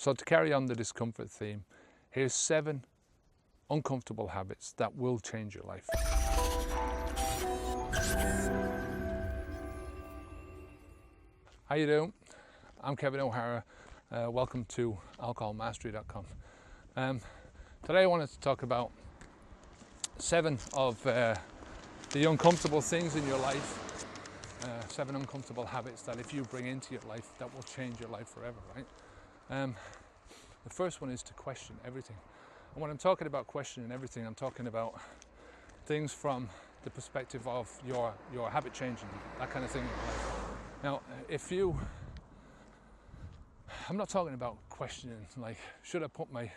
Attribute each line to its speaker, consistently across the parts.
Speaker 1: So to carry on the discomfort theme, here's 7 uncomfortable habits that will change your life. How you doing? I'm Kevin O'Hara. Welcome to alcoholmastery.com. Today I wanted to talk about 7 of the uncomfortable things in your life, 7 uncomfortable habits that if you bring into your life, that will change your life forever, right? The first one is to question everything. And when I'm talking about questioning everything, I'm talking about things from the perspective of your habit changing, that kind of thing. Now, I'm not talking about questioning, like, should I put my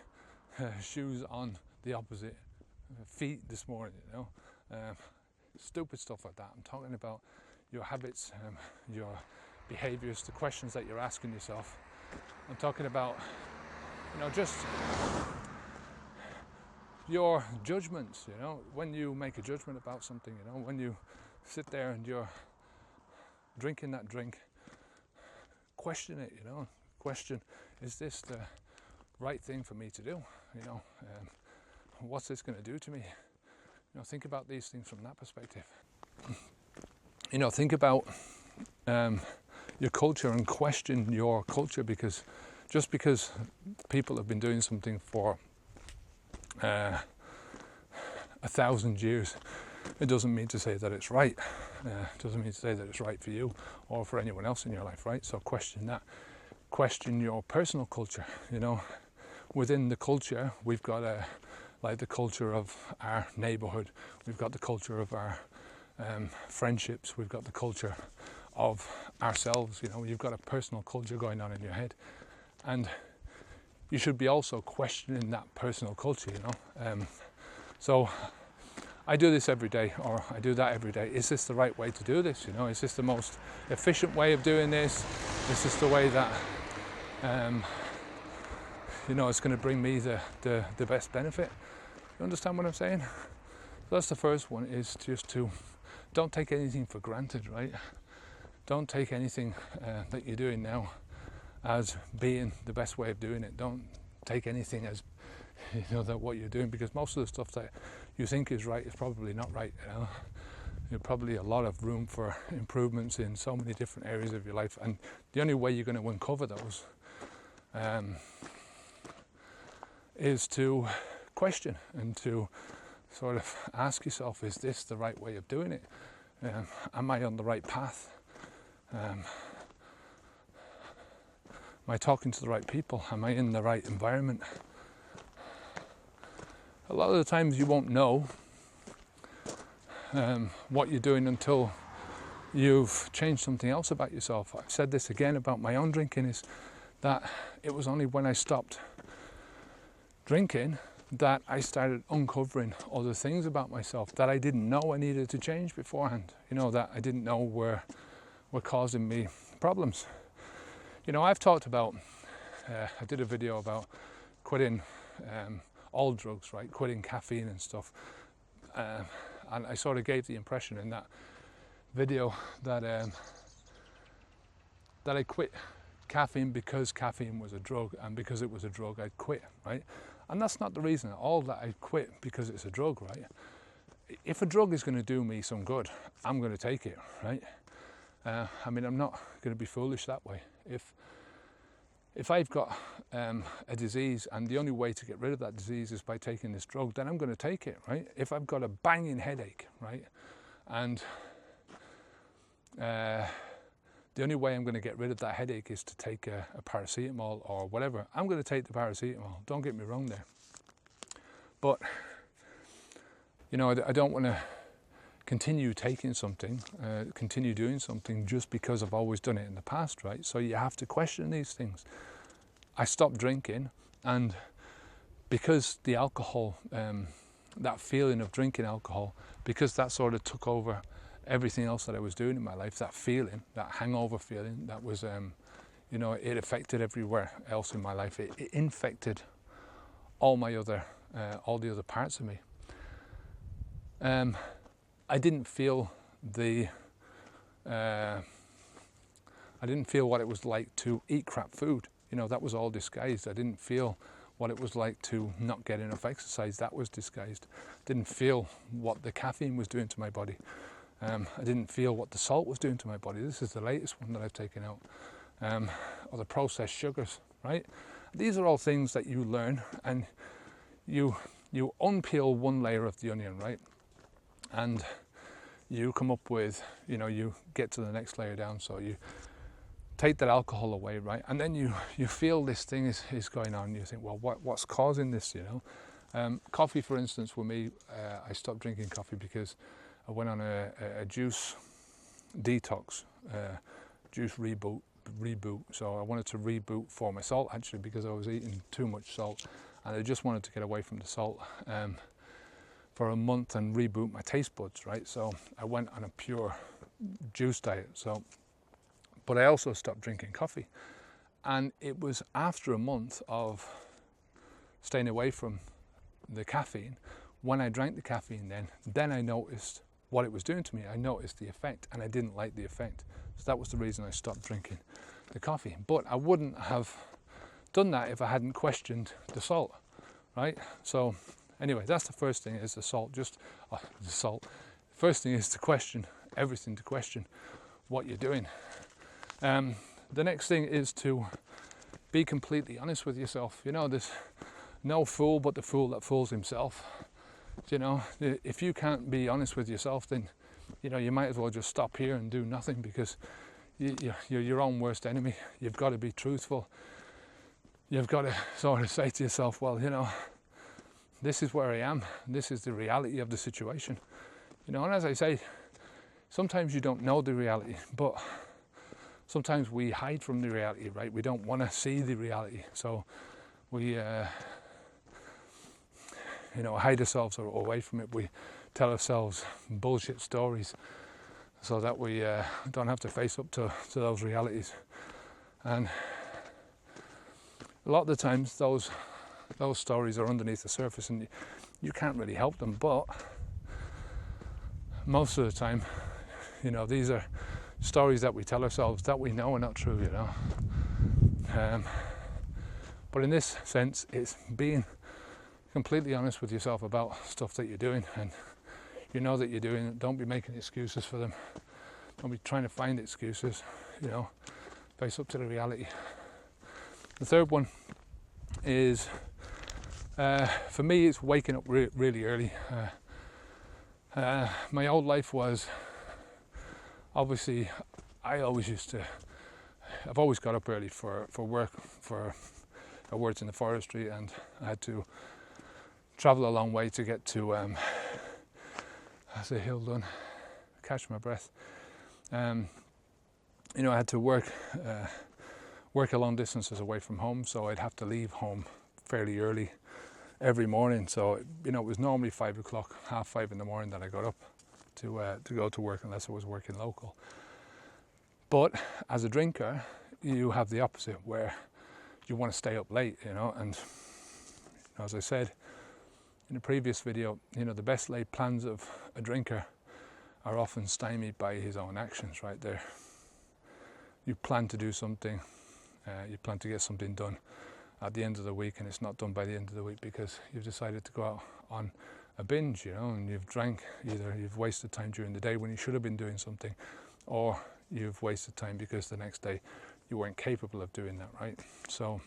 Speaker 1: shoes on the opposite feet this morning, stupid stuff like that. I'm talking about your habits, your behaviors, the questions that you're asking yourself. I'm talking about, just your judgments, when you make a judgment about something, when you sit there and you're drinking that drink, question it, question, is this the right thing for me to do? What's this going to do to me? Think about these things from that perspective. Think about your culture and question your culture, because just because people have been doing something for 1,000 years, it doesn't mean to say that it's right. It doesn't mean to say that it's right for you or for anyone else in your life, right? So question that. Question your personal culture. Within the culture, we've got the culture of our neighborhood. We've got the culture of our friendships. We've got the culture of ourselves. You've got a personal culture going on in your head, and you should be also questioning that personal culture. So I do this every day, or I do that every day. Is this the right way to do this? Is this the most efficient way of doing this? Is this the way that it's going to bring me the best benefit? You understand what I'm saying? So that's the first one, is just to don't take anything for granted, right? Don't take anything that you're doing now as being the best way of doing it. Don't take anything as that what you're doing, because most of the stuff that you think is right is probably not right. There's probably a lot of room for improvements in so many different areas of your life, and the only way you're going to uncover those is to question and to sort of ask yourself, is this the right way of doing it? Am I on the right path? Am I talking to the right people? Am I in the right environment? A lot of the times you won't know what you're doing until you've changed something else about yourself. I've said this again about my own drinking, is that it was only when I stopped drinking that I started uncovering other things about myself that I didn't know I needed to change beforehand, that I didn't know were causing me problems. I've talked about, I did a video about quitting all drugs, right? Quitting caffeine and stuff. And I sort of gave the impression in that video that I quit caffeine because caffeine was a drug, and because it was a drug I'd quit, right? And that's not the reason at all that I quit because it's a drug, right? If a drug is going to do me some good, I'm going to take it, right? I'm not going to be foolish that way. If I've got a disease and the only way to get rid of that disease is by taking this drug, then I'm going to take it, right? If I've got a banging headache, right, and the only way I'm going to get rid of that headache is to take a paracetamol or whatever, I'm going to take the paracetamol. Don't get me wrong there. But, I don't want to continue taking something, continue doing something just because I've always done it in the past, right? So you have to question these things. I stopped drinking, and because the alcohol, that feeling of drinking alcohol, because that sort of took over everything else that I was doing in my life, that feeling, that hangover feeling, that was, it affected everywhere else in my life. It infected all the other parts of me. I didn't feel what it was like to eat crap food. You know, that was all disguised. I didn't feel what it was like to not get enough exercise. That was disguised. Didn't feel what the caffeine was doing to my body. I didn't feel what the salt was doing to my body. This is the latest one that I've taken out. Or the processed sugars, right? These are all things that you learn, and you unpeel one layer of the onion, right? And you come up with, you know, you get to the next layer down, so you take that alcohol away, right? And then you feel this thing is going on. You think, well, what's causing this, you know? Coffee, for instance, with me, I stopped drinking coffee because I went on a juice detox, juice reboot. So I wanted to reboot for my salt, actually, because I was eating too much salt, and I just wanted to get away from the salt for a month and reboot my taste buds, right? So I went on a pure juice diet. But I also stopped drinking coffee, and it was after a month of staying away from the caffeine, when I drank the caffeine, then I noticed what it was doing to me. I noticed the effect, and I didn't like the effect. So that was the reason I stopped drinking the coffee. But I wouldn't have done that if I hadn't questioned the salt, right? So anyway, that's the first thing, is the salt. The salt. First thing is to question everything, to question what you're doing. The next thing is to be completely honest with yourself. You know, there's no fool but the fool that fools himself. You know, if you can't be honest with yourself, then, you know, you might as well just stop here and do nothing, because you're your own worst enemy. You've got to be truthful. You've got to sort of say to yourself, well, you know, this is where I am. This is the reality of the situation. You know, and as I say, sometimes you don't know the reality, but sometimes we hide from the reality, right? We don't want to see the reality. So we, you know, hide ourselves away from it. We tell ourselves bullshit stories so that we don't have to face up to those realities. And a lot of the times those stories are underneath the surface, and you can't really help them. But most of the time, you know, these are stories that we tell ourselves that we know are not true, you know. But in this sense, it's being completely honest with yourself about stuff that you're doing, and you know that you're doing it. Don't be making excuses for them. Don't be trying to find excuses, you know. Face up to the reality. The third one is, for me, it's waking up really early. My old life was, obviously, I've always got up early for work, I worked in the forestry, and I had to travel a long way to get to, as a hill done, catch my breath. You know, I had to work a long distances away from home, so I'd have to leave home fairly early every morning. So, you know, it was normally 5 o'clock, 5:30 in the morning that I got up to go to work, unless I was working local. But as a drinker, you have the opposite, where you want to stay up late, you know. And you know, as I said in a previous video, you know, the best laid plans of a drinker are often stymied by his own actions, right there. You plan to do something, you plan to get something done at the end of the week, and it's not done by the end of the week because you've decided to go out on a binge, you know, and you've drank. Either you've wasted time during the day when you should have been doing something, or you've wasted time because the next day you weren't capable of doing that, right? So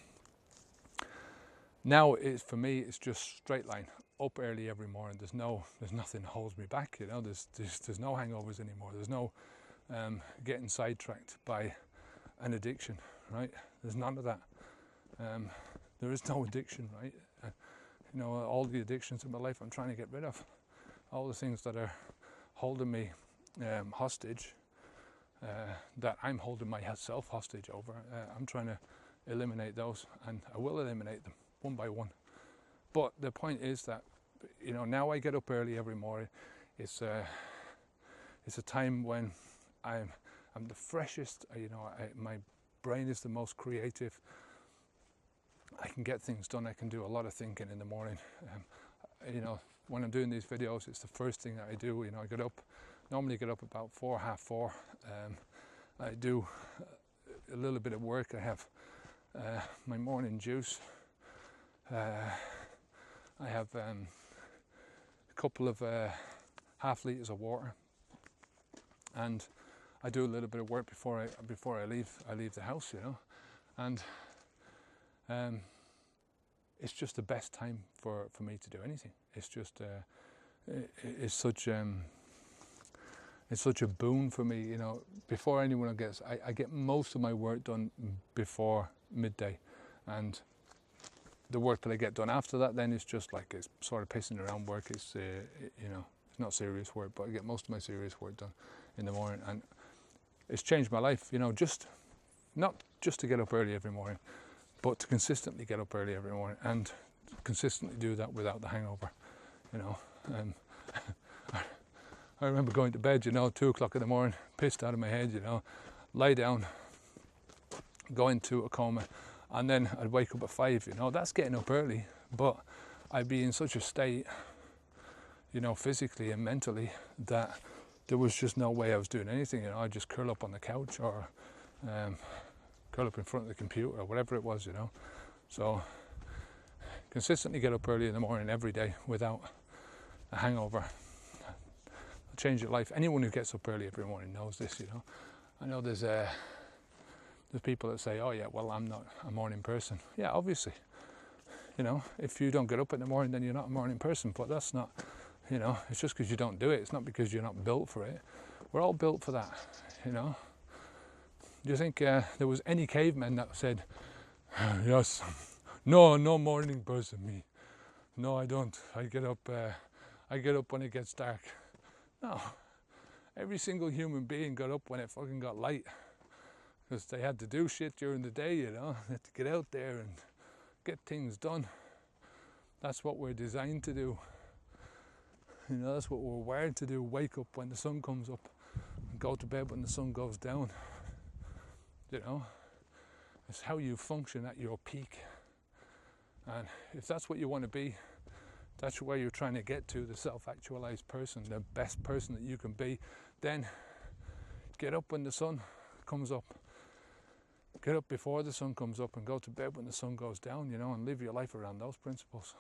Speaker 1: now for me, it's just straight line, up early every morning. There's nothing that holds me back, you know. There's no hangovers anymore. There's no getting sidetracked by an addiction, right? There's none of that. There is no addiction, right? You know, all the addictions in my life I'm trying to get rid of. All the things that are holding me hostage, that I'm holding myself hostage over, I'm trying to eliminate those, and I will eliminate them one by one. But the point is that, you know, now I get up early every morning. It's a time when I'm the freshest. You know, my brain is the most creative. I can get things done. I can do a lot of thinking in the morning. You know, when I'm doing these videos, it's the first thing that I do. You know, I normally get up about 4, half 4. I do a little bit of work. I have my morning juice. I have a couple of half litres of water, and I do a little bit of work before I leave the house, you know, and it's just the best time for me to do anything. It's just it's such a boon for me, you know. Before anyone gets, I get most of my work done before midday, and the work that I get done after that then is just like, it's sort of pissing around work. It's you know, it's not serious work, but I get most of my serious work done in the morning, and it's changed my life, you know, not just to get up early every morning, but to consistently get up early every morning and consistently do that without the hangover, you know. I remember going to bed, you know, 2 o'clock in the morning, pissed out of my head, you know, lie down, go into a coma, and then I'd wake up at 5, you know. That's getting up early, but I'd be in such a state, you know, physically and mentally, that there was just no way I was doing anything, you know. I'd just curl up on the couch or curl up in front of the computer or whatever it was, you know. So consistently get up early in the morning every day without a hangover. It'll change your life. Anyone who gets up early every morning knows this, you know. I know there's people that say, oh yeah, well, I'm not a morning person. Yeah, obviously, you know, if you don't get up in the morning, then you're not a morning person. But that's not, you know, it's just because you don't do it. It's not because you're not built for it. We're all built for that, you know. Do you think there was any caveman that said, yes, no morning person, me. No, I don't. I get up when it gets dark. No. Every single human being got up when it fucking got light, because they had to do shit during the day, you know. They had to get out there and get things done. That's what we're designed to do. You know, that's what we're wired to do. Wake up when the sun comes up and go to bed when the sun goes down. You know, it's how you function at your peak. And if that's what you want to be, that's where you're trying to get to, the self-actualized person, the best person that you can be, then get up when the sun comes up. Get up before the sun comes up and go to bed when the sun goes down, you know, and live your life around those principles.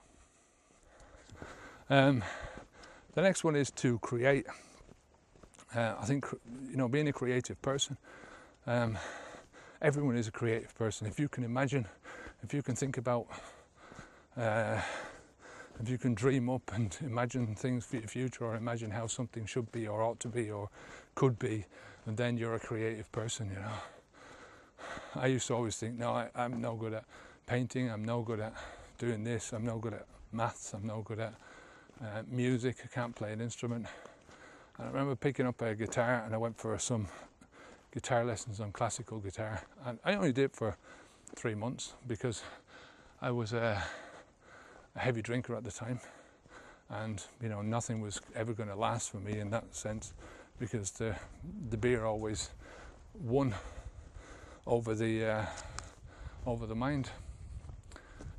Speaker 1: The next one is to create. I think, you know, being a creative person, everyone is a creative person. If you can imagine, if you can think about, if you can dream up and imagine things for your future, or imagine how something should be or ought to be or could be, and then you're a creative person, you know. I used to always think, no, I'm no good at painting, I'm no good at doing this, I'm no good at maths, I'm no good at music, I can't play an instrument. And I remember picking up a guitar, and I went for some guitar lessons on classical guitar, and I only did it for 3 months because I was a heavy drinker at the time, and you know, nothing was ever going to last for me in that sense, because the beer always won over the mind.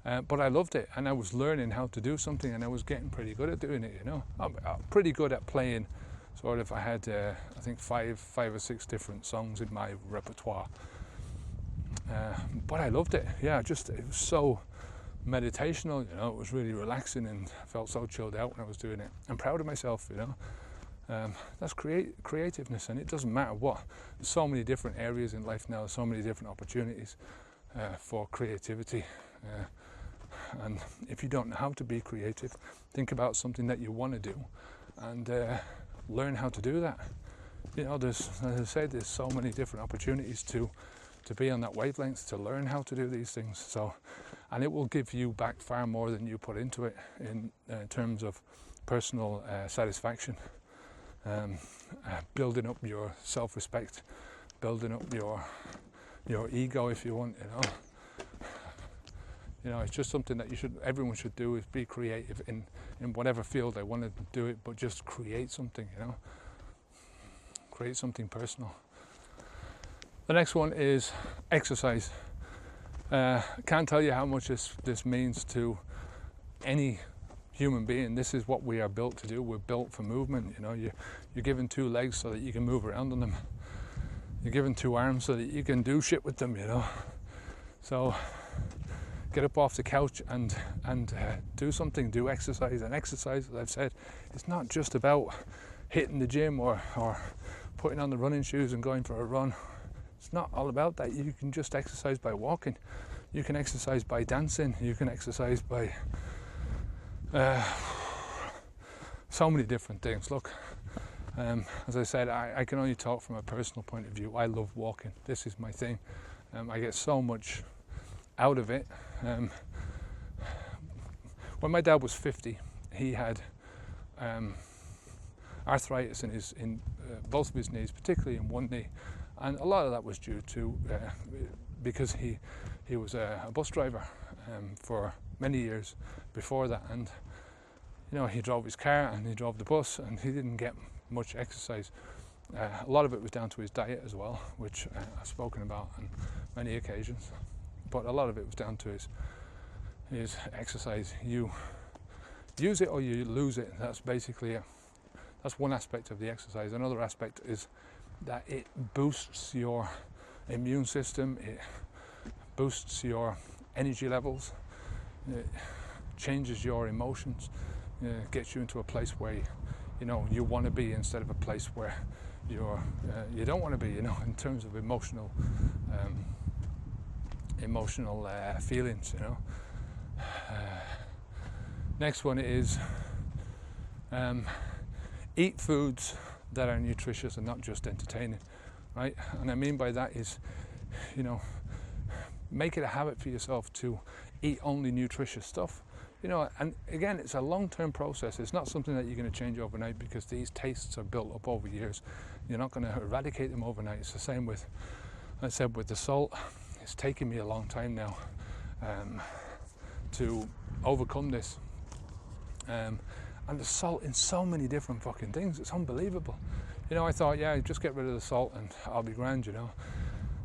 Speaker 1: But I loved it, and I was learning how to do something, and I was getting pretty good at doing it, you know. I'm pretty good at playing. Sort of, I had I think five or six different songs in my repertoire, but I loved it. Yeah, it was so meditational, you know. It was really relaxing, and I felt so chilled out when I was doing it. I'm proud of myself, you know. That's creativeness, and it doesn't matter what. There's so many different areas in life now, so many different opportunities for creativity. And if you don't know how to be creative, think about something that you want to do, and learn how to do that. You know, there's, as I said, there's so many different opportunities to be on that wavelength, to learn how to do these things. So, and it will give you back far more than you put into it in terms of personal satisfaction, building up your self-respect, building up your ego, if you want. You know, it's just something that everyone should do, is be creative in whatever field they want to do it, but just create something, you know. Create something personal. The next one is exercise. I can't tell you how much this means to any human being. This is what we are built to do. We're built for movement, you know. You're given 2 legs so that you can move around on them. You're given 2 arms so that you can do shit with them, you know. So get up off the couch and do something, do exercise. And exercise, as I've said, it's not just about hitting the gym or putting on the running shoes and going for a run. It's not all about that. You can just exercise by walking. You can exercise by dancing. You can exercise by so many different things. Look, as I said, I can only talk from a personal point of view. I love walking. This is my thing. I get so much out of it. When my dad was 50, he had arthritis in both of his knees, particularly in one knee, and a lot of that was due to because he was a bus driver for many years before that, and he drove his car and he drove the bus, and he didn't get much exercise. A lot of it was down to his diet as well, which I've spoken about on many occasions, but a lot of it was down to his exercise. You use it or you lose it. That's basically it. That's one aspect of the exercise. Another aspect is that it boosts your immune system, it boosts your energy levels, it changes your emotions, gets you into a place where you want to be instead of a place where you don't want to be, in terms of emotional feelings. Next one is eat foods that are nutritious and not just entertaining, right? And I mean by that is, make it a habit for yourself to eat only nutritious stuff. And again, it's a long-term process. It's not something that you're going to change overnight, because these tastes are built up over years. You're not going to eradicate them overnight. It's the same with, I said, with the salt. It's taken me a long time now to overcome this. And the salt in so many different fucking things. It's unbelievable. I thought, just get rid of the salt and I'll be grand,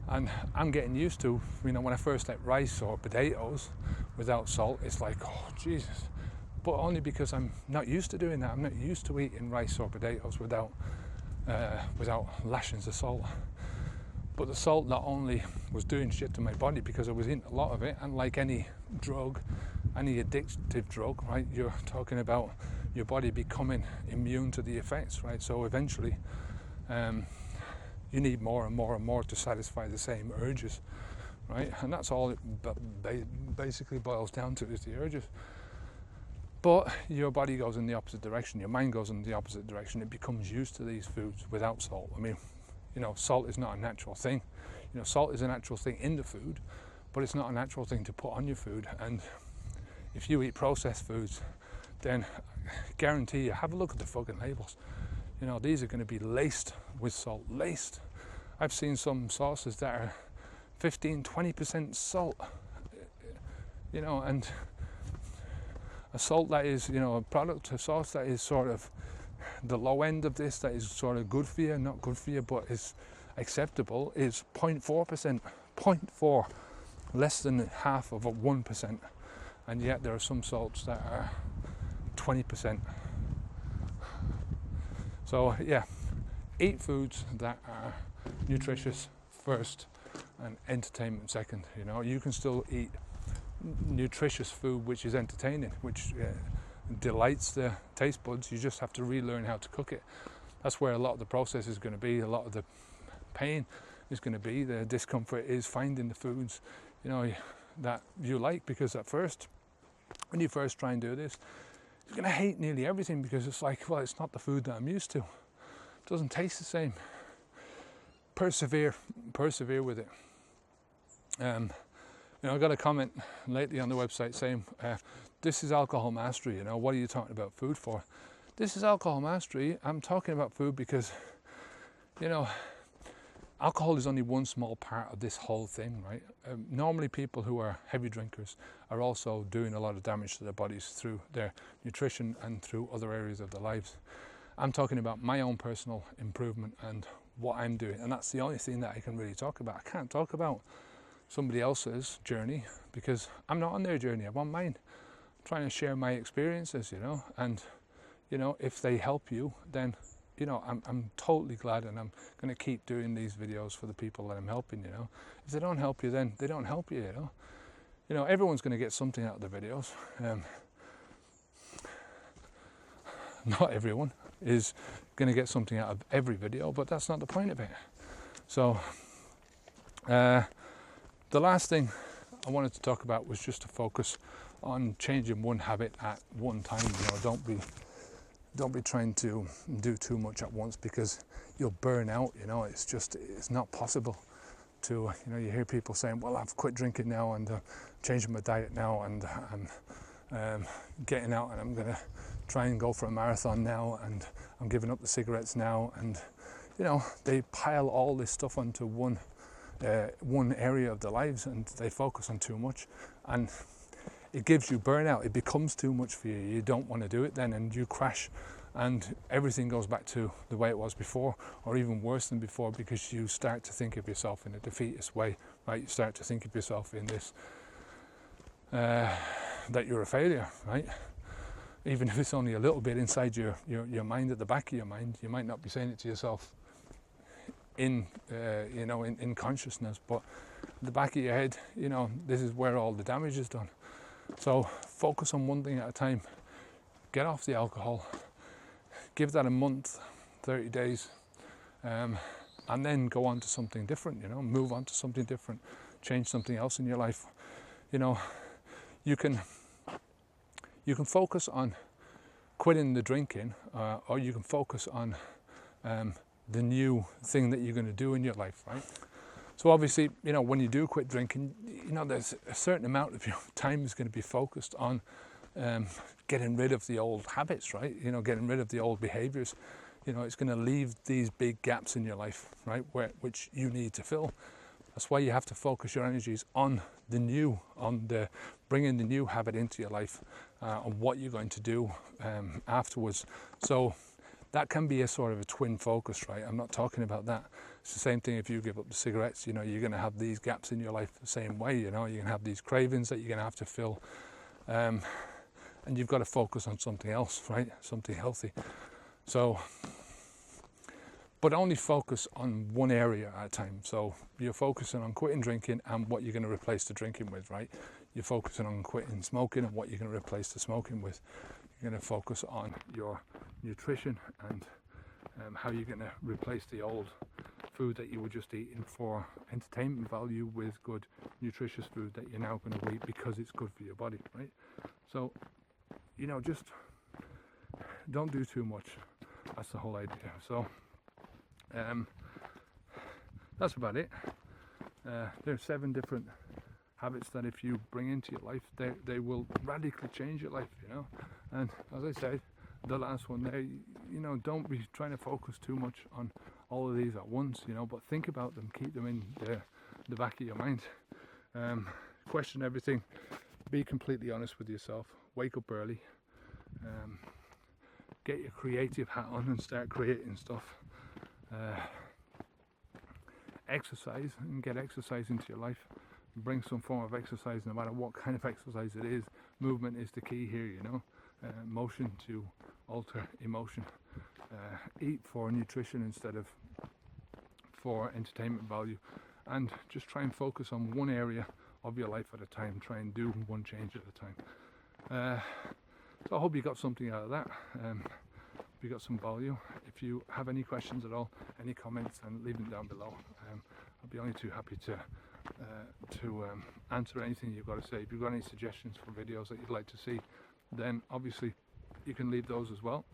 Speaker 1: And I'm getting used to, when I first ate rice or potatoes without salt, it's like, oh, Jesus. But only because I'm not used to doing that. I'm not used to eating rice or potatoes without lashings of salt. But the salt not only was doing shit to my body because I was eating a lot of it, and like any drug, any addictive drug, right, you're talking about your body becoming immune to the effects, right? So eventually, you need more and more and more to satisfy the same urges, right? And that's all it basically boils down to, is the urges. But your body goes in the opposite direction, your mind goes in the opposite direction. It becomes used to these foods without salt. I mean, salt is not a natural thing. Salt is a natural thing in the food, but it's not a natural thing to put on your food. And if you eat processed foods, then I guarantee you, have a look at the fucking labels. These are going to be laced with salt, laced. I've seen some sauces that are 15-20% salt, and a salt that is, a sauce that is sort of the low end of this, that is sort of good for you, not good for you, but is acceptable, is 0.4%, 0.4, less than half of 1%, and yet there are some salts that are 20%. So eat foods that are nutritious first and entertainment second. You can still eat nutritious food which is entertaining, which delights the taste buds. You just have to relearn how to cook it. That's where a lot of the process is going to be, a lot of the pain is going to be, the discomfort is finding the foods that you like, because at first, when you first try and do this, you're going to hate nearly everything, because it's like, well, it's not the food that I'm used to. It doesn't taste the same. Persevere with it. I got a comment lately on the website saying, this is alcohol mastery, what are you talking about food for? This is alcohol mastery. I'm talking about food because, alcohol is only one small part of this whole thing, right? Normally people who are heavy drinkers are also doing a lot of damage to their bodies through their nutrition and through other areas of their lives. I'm talking about my own personal improvement and what I'm doing, and that's the only thing that I can really talk about. I can't talk about somebody else's journey because I'm not on their journey, I'm on mine. I'm trying to share my experiences, and if they help you, then you know, I'm totally glad, and I'm going to keep doing these videos for the people that I'm helping, you know. If they don't help you, then they don't help you, you know. You know, everyone's going to get something out of the videos. Not everyone is going to get something out of every video, but that's not the point of it. So the last thing I wanted to talk about was just to focus on changing one habit at one time. You know, don't be trying to do too much at once, because you'll burn out. You know, it's not possible to, you know, you hear people saying, well, I've quit drinking now, and changing my diet now, and I'm getting out, and I'm gonna try and go for a marathon now, and I'm giving up the cigarettes now, and you know, they pile all this stuff onto one area of their lives, and they focus on too much, and it gives you burnout. It becomes too much for you. You don't want to do it then, and you crash, and everything goes back to the way it was before, or even worse than before, because you start to think of yourself in a defeatist way, right? You start to think of yourself in this that you're a failure, right? Even if it's only a little bit inside your mind, at the back of your mind. You might not be saying it to yourself in consciousness, but at the back of your head, you know, this is where all the damage is done. So focus on one thing at a time. Get off the alcohol. Give that a month, 30 days, and then go on to something different, you know, move on to something different, change something else in your life. You know, you can focus on quitting the drinking, or you can focus on the new thing that you're going to do in your life, right? So obviously, you know, when you do quit drinking, you know, there's a certain amount of your time is going to be focused on getting rid of the old habits, right? You know, getting rid of the old behaviors. You know, it's going to leave these big gaps in your life, right, which you need to fill. That's why you have to focus your energies on the new, on the bringing the new habit into your life, on what you're going to do afterwards. So that can be a sort of a twin focus, right? I'm not talking about that. It's the same thing if you give up the cigarettes. You know, you're going to have these gaps in your life the same way. You know, you're going to have these cravings that you're going to have to fill, and you've got to focus on something else, right? Something healthy. So, but only focus on one area at a time. So you're focusing on quitting drinking and what you're going to replace the drinking with, right? You're focusing on quitting smoking and what you're going to replace the smoking with. You're going to focus on your nutrition and how you're going to replace the old food that you were just eating for entertainment value with good nutritious food that you're now going to eat because it's good for your body, right? So, you know, just don't do too much. That's the whole idea. So that's about it. There's 7 different habits that if you bring into your life, they will radically change your life, you know. And as I said, the last one there, you know, don't be trying to focus too much on all of these at once, you know, but think about them, keep them in the back of your mind. Question everything, be completely honest with yourself, wake up early, get your creative hat on and start creating stuff. Exercise and get exercise into your life. Bring some form of exercise, no matter what kind of exercise it is. Movement is the key here, you know. Motion to alter emotion. Eat for nutrition instead of for entertainment value, and just try and focus on one area of your life at a time. Try and do one change at a time. So I hope you got something out of that. You got some value. If you have any questions at all, any comments, and leave them down below. I'll be only too happy to answer anything you've got to say. If you've got any suggestions for videos that you'd like to see, then obviously you can leave those as well.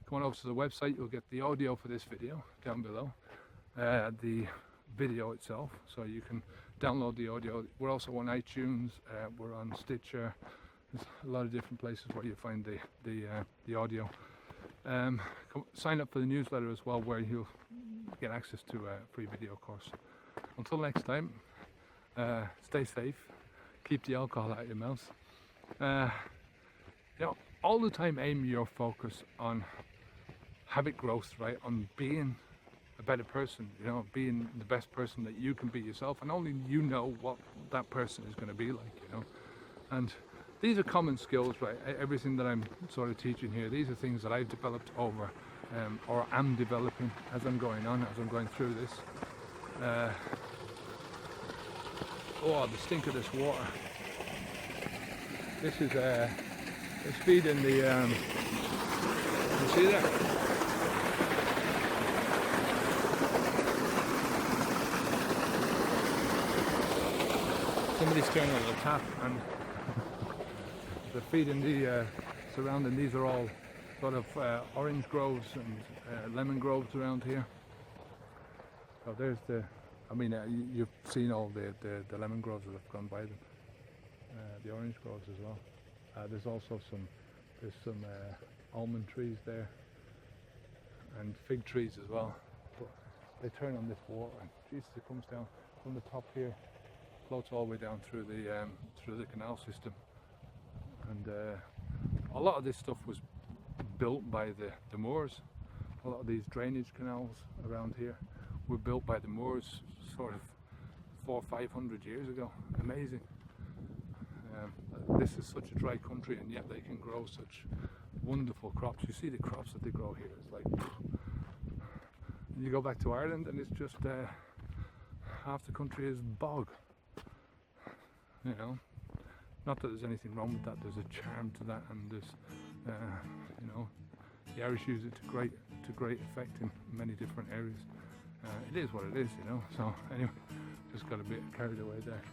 Speaker 1: Come on over to the website, you'll get the audio for this video down below, the video itself, so you can download the audio. We're also on iTunes, we're on Stitcher. There's a lot of different places where you find the audio. Sign up for the newsletter as well, where you'll get access to a free video course. Until next time, stay safe, keep the alcohol out of your mouth. You know, all the time aim your focus on habit growth, right? On being a better person, you know, being the best person that you can be yourself, and only you know what that person is going to be like, you know. And these are common skills, right? Everything that I'm sort of teaching here, these are things that I've developed over or am developing as I'm going on, as I'm going through this. Oh, the stink of this water. This is it's feeding the. You see that? Somebody's turning on the tap and they're feeding the surrounding. These are all sort of orange groves and lemon groves around here. So there's the. I mean, you've seen all the lemon groves that have gone by them. The orange groves as well. There's also some almond trees there and fig trees as well. But they turn on this water and Jesus, it comes down from the top here, floats all the way down through the canal system. And a lot of this stuff was built by the Moors. A lot of these drainage canals around here were built by the Moors sort of 400 or 500 years ago. Amazing. This is such a dry country and yet they can grow such wonderful crops. You see the crops that they grow here, it's like, and you go back to Ireland and it's just half the country is bog, you know. Not that there's anything wrong with that, there's a charm to that, and there's you know, the Irish use it to great effect in many different areas. It is what it is, you know. So anyway, just got a bit carried away there.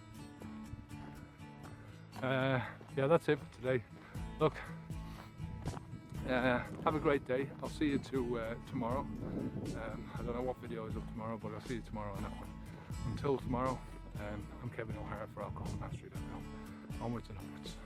Speaker 1: Yeah, that's it for today. Look, have a great day. I'll see you tomorrow. I don't know what video is up tomorrow, but I'll see you tomorrow on that one. Until tomorrow, I'm Kevin O'Hara for alcoholmastery.com. Onwards and upwards.